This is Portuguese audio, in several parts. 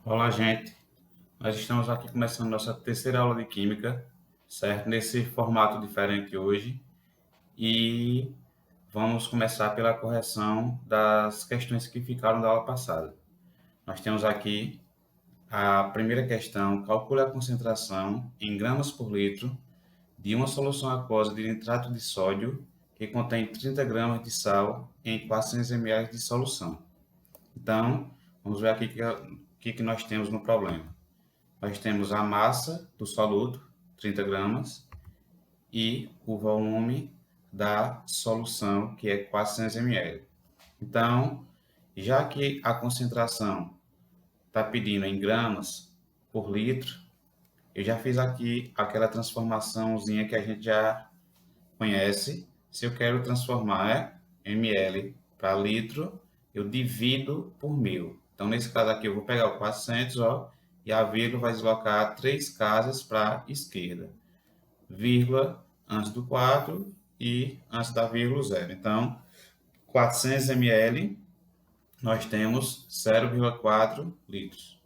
Olá, gente. Nós estamos aqui começando nossa terceira aula de Química, certo? Nesse formato diferente hoje. E vamos começar pela correção das questões que ficaram da aula passada. Nós temos aqui a primeira questão: calcule a concentração em gramas por litro de uma solução aquosa de nitrato de sódio que contém 30 gramas de sal em 400 ml de solução. Então, vamos ver aqui o que nós temos no problema. Nós temos a massa do soluto, 30 gramas, e o volume da solução, que é 400 ml. Então, já que a concentração está pedindo em gramas por litro, eu já fiz aqui aquela transformaçãozinha que a gente já conhece. Se eu quero transformar ml para litro, eu divido por 1000. Então, nesse caso aqui, eu vou pegar o 400, ó, e a vírgula vai deslocar 3 casas para a esquerda. Vírgula antes do 4 e antes da vírgula 0. Então, 400 ml, nós temos 0,4 litros.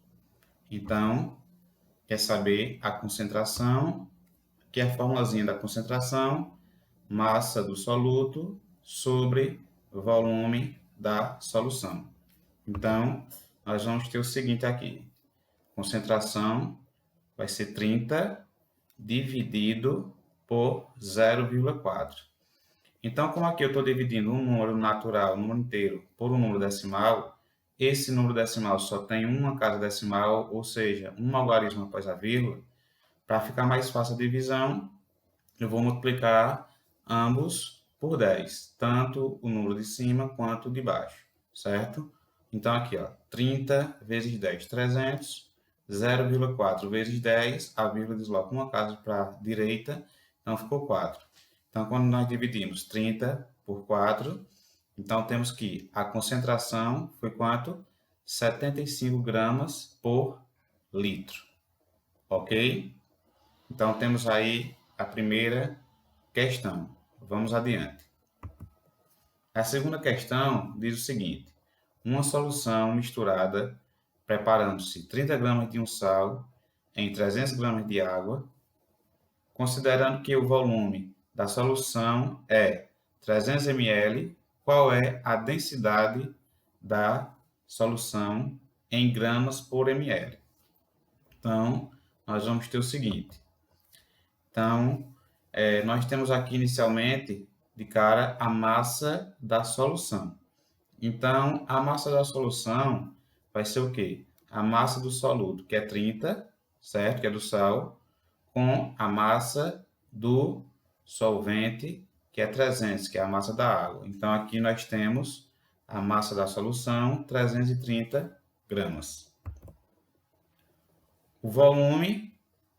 Então, quer saber a concentração, que é a formulazinha da concentração, massa do soluto sobre volume da solução. Então, nós vamos ter o seguinte aqui: concentração vai ser 30 dividido por 0,4. Então, como aqui eu estou dividindo um número natural, um número inteiro, por um número decimal, esse número decimal só tem uma casa decimal, ou seja, um algarismo após a vírgula. Para ficar mais fácil a divisão, eu vou multiplicar ambos por 10, tanto o número de cima quanto o de baixo, certo? Então, aqui, ó, 30 vezes 10, 300, 0,4 vezes 10, a vírgula desloca uma casa para a direita, então ficou 4. Então, quando nós dividimos 30 por 4, então temos que a concentração foi quanto? 75 gramas por litro, ok? Então, temos aí a primeira questão. Vamos adiante. A segunda questão diz o seguinte: uma solução misturada, preparando-se 30 gramas de um sal em 300 gramas de água, considerando que o volume da solução é 300 ml, qual é a densidade da solução em gramas por ml? Então, nós vamos ter o seguinte. Então, nós temos aqui inicialmente de cara a massa da solução. Então, a massa da solução vai ser o quê? A massa do soluto, que é 30, certo? Que é do sal, com a massa do solvente, que é 300, que é a massa da água. Então, aqui nós temos a massa da solução, 330 gramas. O volume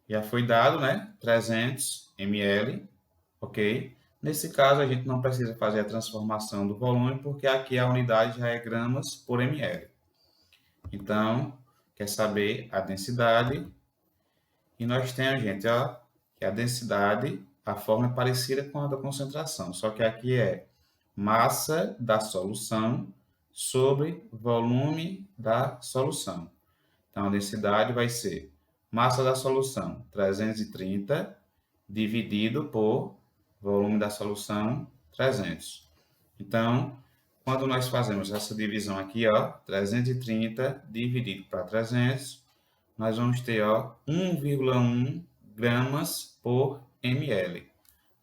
já foi dado, né? 300 ml, ok? Nesse caso, a gente não precisa fazer a transformação do volume, porque aqui a unidade já é gramas por ml. Então, quer saber a densidade? E nós temos, gente, ó, que a densidade, a forma é parecida com a da concentração, só que aqui é massa da solução sobre volume da solução. Então, a densidade vai ser massa da solução, 330, dividido por volume da solução, 300. Então, quando nós fazemos essa divisão aqui, ó, 330 dividido para 300, nós vamos ter, ó, 1,1 gramas por ml.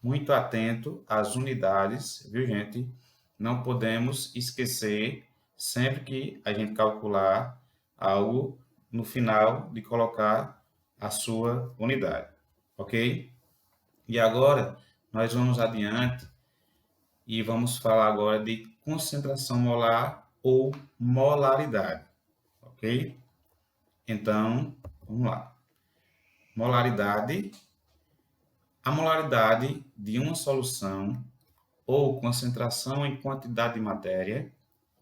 Muito atento às unidades, viu, gente? Não podemos esquecer, sempre que a gente calcular algo, no final de colocar a sua unidade, ok? E agora, nós vamos adiante e vamos falar agora de concentração molar ou molaridade, ok? Então, vamos lá. Molaridade. A molaridade de uma solução ou concentração em quantidade de matéria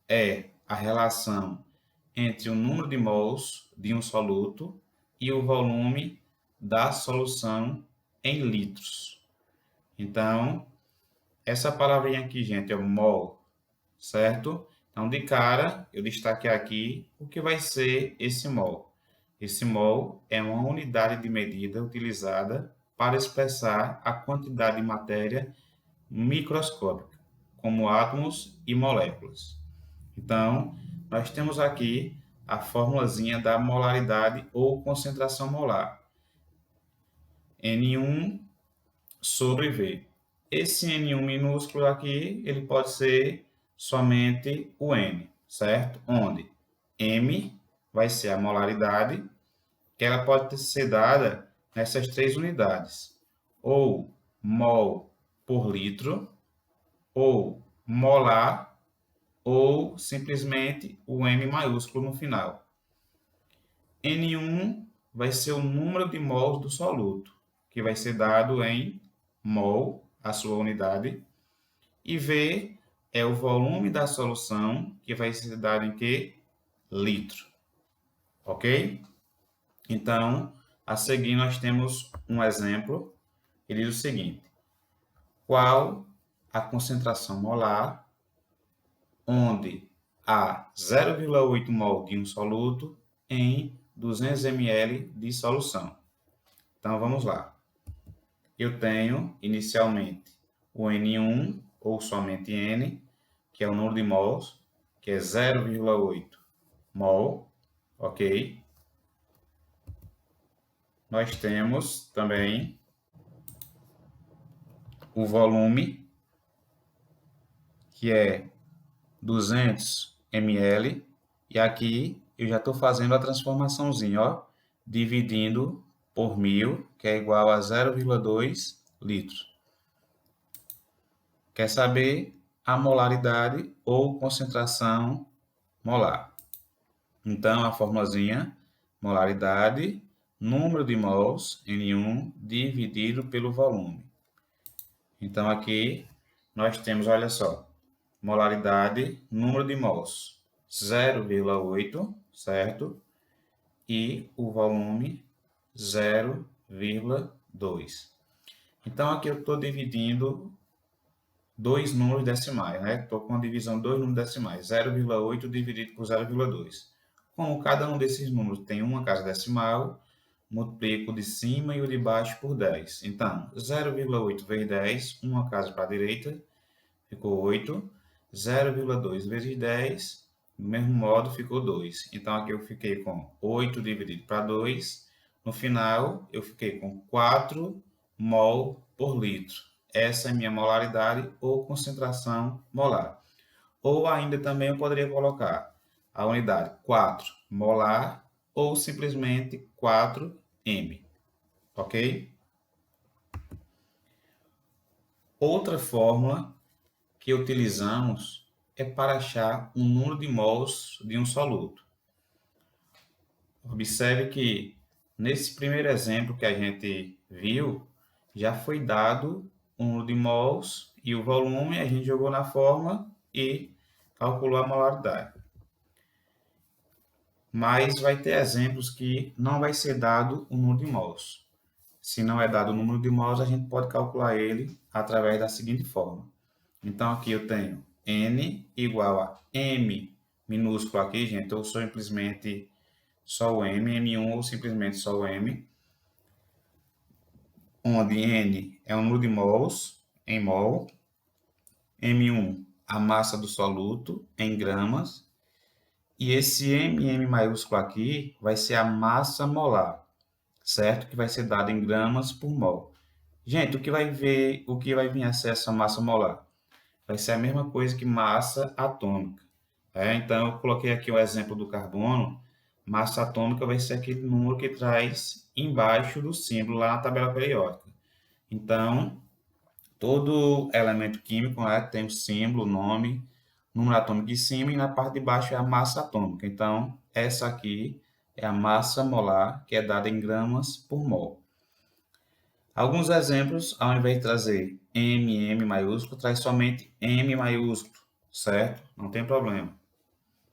é a relação entre o número de mols de um soluto e o volume da solução em litros. Então, essa palavrinha aqui, gente, é mol, certo? Então, de cara, eu destaquei aqui o que vai ser esse mol. Esse mol é uma unidade de medida utilizada para expressar a quantidade de matéria microscópica, como átomos e moléculas. Então, nós temos aqui a formulazinha da molaridade ou concentração molar. N1 sobre V. Esse N1 minúsculo aqui, ele pode ser somente o N, certo? Onde M vai ser a molaridade, que ela pode ser dada nessas três unidades, ou mol por litro, ou molar, ou simplesmente o M maiúsculo no final. N1 vai ser o número de mols do soluto, que vai ser dado em mol, a sua unidade, e V é o volume da solução, que vai ser dado em que? Litro. Ok? Então, a seguir nós temos um exemplo. Ele diz o seguinte: qual a concentração molar onde há 0,8 mol de um soluto em 200 ml de solução? Então, vamos lá. Eu tenho, inicialmente, o N1, ou somente N, que é o número de mols, que é 0,8 mol, ok? Nós temos também o volume, que é 200 ml, e aqui eu já estou fazendo a transformaçãozinha, ó, dividindo por 1000, que é igual a 0,2 litros. Quer saber a molaridade ou concentração molar? Então, a formulazinha, molaridade, número de mols, N1, dividido pelo volume. Então, aqui nós temos, olha só, molaridade, número de mols, 0,8, certo? E o volume, 0,2. Então, aqui eu estou dividindo dois números decimais, né? Estou com a divisão de dois números decimais, 0,8 dividido por 0,2. Como cada um desses números tem uma casa decimal, multiplico o de cima e o de baixo por 10. Então, 0,8 vezes 10, uma casa para a direita, ficou 8. 0,2 vezes 10, do mesmo modo, ficou 2. Então, aqui eu fiquei com 8 dividido para 2. No final, eu fiquei com 4 mol por litro. Essa é a minha molaridade ou concentração molar. Ou ainda também eu poderia colocar a unidade 4 molar ou simplesmente 4m, ok? Outra fórmula que utilizamos é para achar o número de mols de um soluto. Observe que nesse primeiro exemplo que a gente viu, já foi dado o número de mols e o volume, a gente jogou na fórmula e calculou a molaridade. Mas vai ter exemplos que não vai ser dado o número de mols. Se não é dado o número de mols, a gente pode calcular ele através da seguinte forma. Então, aqui eu tenho N igual a M minúsculo aqui, gente, ou simplesmente só o M, M1 ou simplesmente só o M, onde N é o número de mols em mol, M1 a massa do soluto em gramas, e esse MM maiúsculo aqui vai ser a massa molar, certo? Que vai ser dado em gramas por mol. Gente, o que vai vir a ser essa massa molar? Vai ser a mesma coisa que massa atômica. Então, eu coloquei aqui o exemplo do carbono. Massa atômica vai ser aquele número que traz embaixo do símbolo lá na tabela periódica. Então, todo elemento químico, né, tem o símbolo, o nome, número atômico em cima, e na parte de baixo é a massa atômica. Então, essa aqui é a massa molar, que é dada em gramas por mol. Alguns exemplos, ao invés de trazer M maiúsculo, traz somente M maiúsculo, certo? Não tem problema.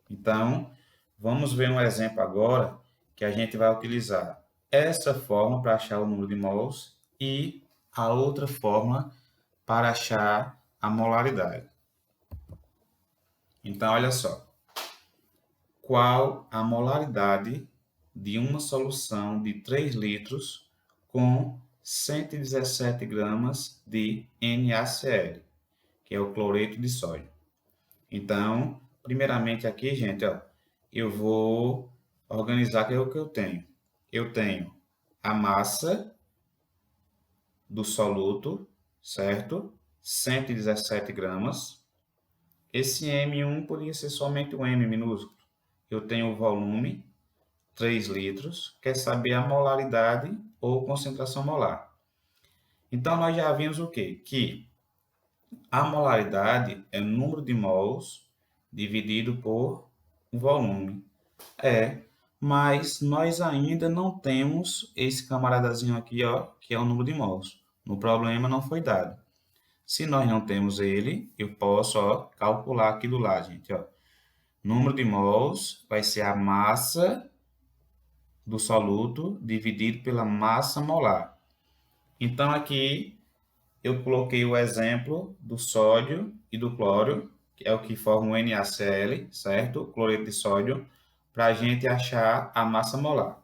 Então, vamos ver um exemplo agora que a gente vai utilizar essa fórmula para achar o número de mols e a outra fórmula para achar a molaridade. Então, olha só. Qual a molaridade de uma solução de 3 litros com 117 gramas de NaCl, que é o cloreto de sódio. Então, primeiramente aqui, gente, ó, eu vou organizar o que eu tenho. Eu tenho a massa do soluto, certo? 117 gramas. Esse M1 poderia ser somente um M minúsculo. Eu tenho o volume, 3 litros. Quer saber a molaridade ou concentração molar. Então, nós já vimos o quê? Que a molaridade é o número de mols dividido por volume. Mas nós ainda não temos esse camaradazinho aqui, ó, que é o número de mols. No problema não foi dado. Se nós não temos ele, eu posso, ó, calcular aqui do lado, gente, ó. Número de mols vai ser a massa do soluto dividido pela massa molar. Então aqui eu coloquei o exemplo do sódio e do cloro, que é o que forma o NaCl, certo? Cloreto de sódio, para a gente achar a massa molar.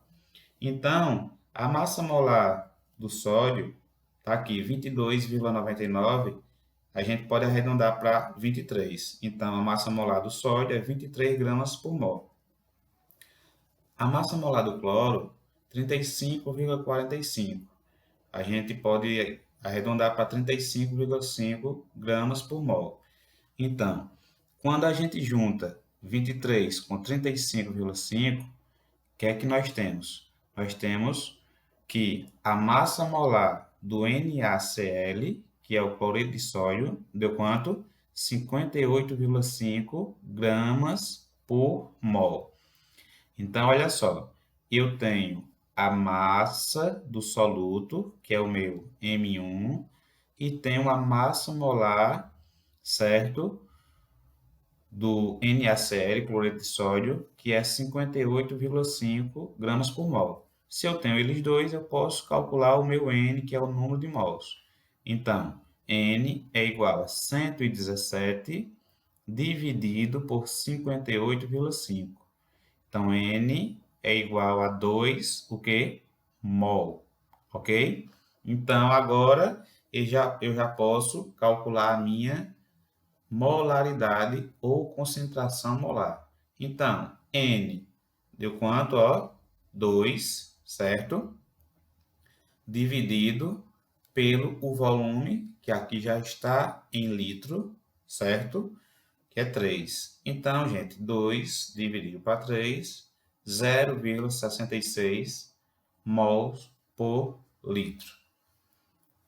Então, a massa molar do sódio está aqui, 22,99, a gente pode arredondar para 23. Então, a massa molar do sódio é 23 gramas por mol. A massa molar do cloro, 35,45. A gente pode arredondar para 35,5 gramas por mol. Então, quando a gente junta 23 com 35,5, o que é que nós temos? Nós temos que a massa molar do NaCl, que é o cloreto de sódio, deu quanto? 58,5 gramas por mol. Então, olha só, eu tenho a massa do soluto, que é o meu M1, e tenho a massa molar, certo? Do NaCl, cloreto de sódio, que é 58,5 gramas por mol. Se eu tenho eles dois, eu posso calcular o meu N, que é o número de mols. Então, N é igual a 117 dividido por 58,5. Então, N é igual a 2, o quê? Mol, ok? Então, agora eu já posso calcular a minha molaridade ou concentração molar. Então, N deu quanto? Ó, 2, certo? Dividido pelo o volume, que aqui já está em litro, certo? Que é 3. Então, gente, 2 dividido para 3, 0,66 mols por litro.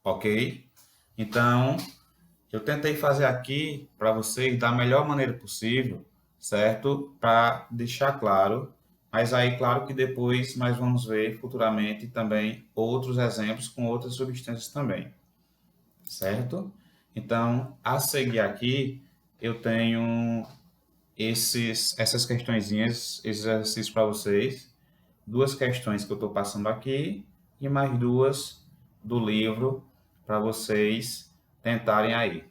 Ok? Então, eu tentei fazer aqui para vocês da melhor maneira possível, certo? Para deixar claro. Mas aí, claro que depois nós vamos ver futuramente também outros exemplos com outras substâncias também, certo? Então, a seguir aqui, eu tenho essas questõezinhas, esses exercícios para vocês. Duas questões que eu estou passando aqui e mais duas do livro para vocês tentarem aí,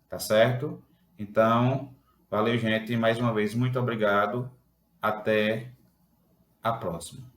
tá certo? Então, valeu, gente. Mais uma vez, muito obrigado. Até a próxima.